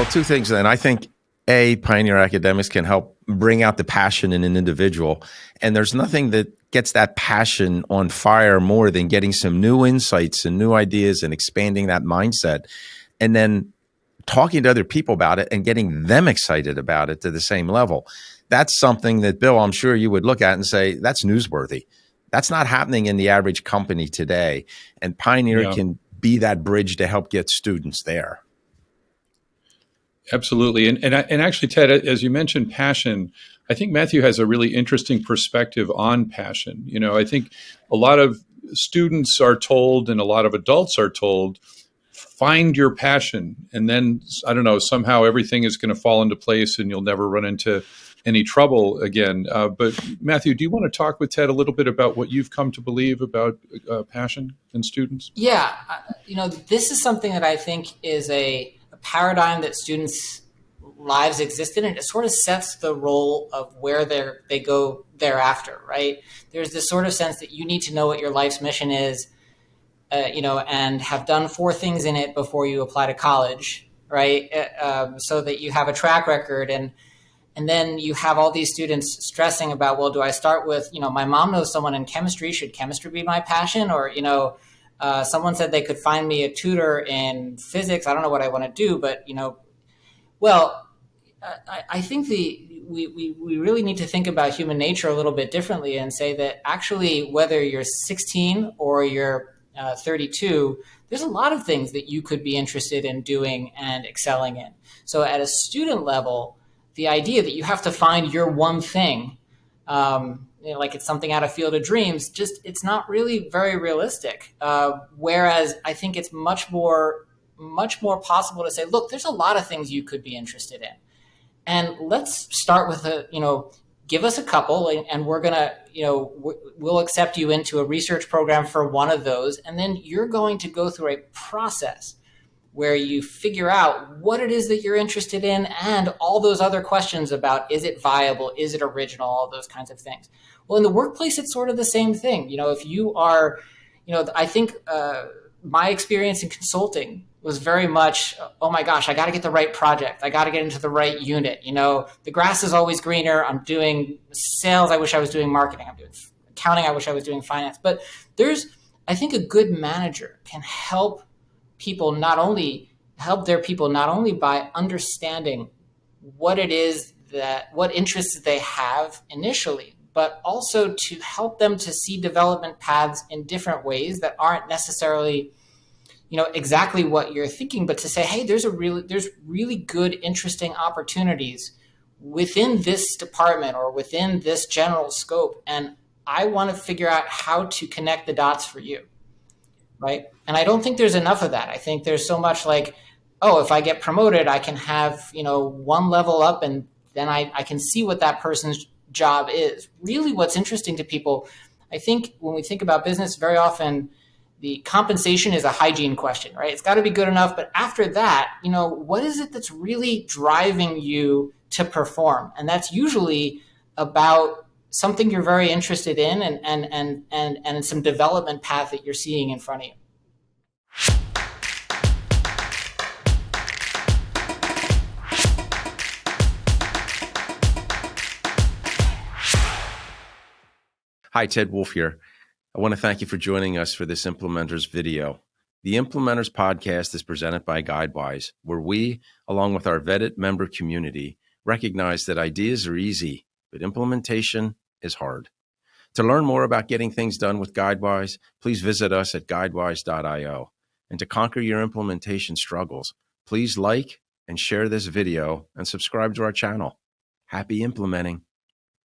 Well, two things then. I think Pioneer Academics can help bring out the passion in an individual. And there's nothing that gets that passion on fire more than getting some new insights and new ideas and expanding that mindset. And then talking to other people about it and getting them excited about it to the same level. That's something that, Bill, I'm sure you would look at and say, that's newsworthy. That's not happening in the average company today. And Pioneer can be that bridge to help get students there. Absolutely. And actually, Ted, as you mentioned passion, I think Matthew has a really interesting perspective on passion. You know, I think a lot of students are told and a lot of adults are told, find your passion. And then, I don't know, somehow everything is going to fall into place and you'll never run into any trouble again. But Matthew, do you want to talk with Ted a little bit about what you've come to believe about passion in students? Yeah. This is something that I think is a paradigm that students' lives exist in, and it sort of sets the role of where they go thereafter, right? There's this sort of sense that you need to know what your life's mission is, and have done 4 things in it before you apply to college, right? So that you have a track record, and then you have all these students stressing about, well, do I start with, my mom knows someone in chemistry, should chemistry be my passion? Or, someone said they could find me a tutor in physics. I don't know what I want to do, but, I think we really need to think about human nature a little bit differently and say that actually, whether you're 16 or you're 32, there's a lot of things that you could be interested in doing and excelling in. So at a student level, the idea that you have to find your one thing, like it's something out of Field of Dreams, it's not really very realistic. Whereas I think it's much more possible to say, look, there's a lot of things you could be interested in. And let's start with give us a couple and we're going to, we'll accept you into a research program for one of those. And then you're going to go through a process where you figure out what it is that you're interested in and all those other questions about, is it viable? Is it original? All those kinds of things. Well, in the workplace, it's sort of the same thing. If you are, I think my experience in consulting was very much, oh my gosh, I got to get the right project. I got to get into the right unit. The grass is always greener. I'm doing sales. I wish I was doing marketing. I'm doing accounting. I wish I was doing finance. But I think a good manager can help their people not only by understanding what it is what interests they have initially, but also to help them to see development paths in different ways that aren't necessarily exactly what you're thinking, but to say, hey, there's really good, interesting opportunities within this department or within this general scope. And I want to figure out how to connect the dots for you. Right. And I don't think there's enough of that. I think there's so much like, oh, if I get promoted, I can have, one level up and then I can see what that person's job is. Really what's interesting to people, I think when we think about business, very often the compensation is a hygiene question, right? It's got to be good enough. But after that, what is it that's really driving you to perform? And that's usually about something you're very interested in and some development path that you're seeing in front of you. Hi, Ted Wolf here. I want to thank you for joining us for this Implementors video. The Implementors podcast is presented by Guidewise, where we, along with our vetted member community, recognize that ideas are easy, but implementation is hard. To learn more about getting things done with Guidewise, please visit us at guidewise.io. And to conquer your implementation struggles, please like and share this video and subscribe to our channel. Happy implementing.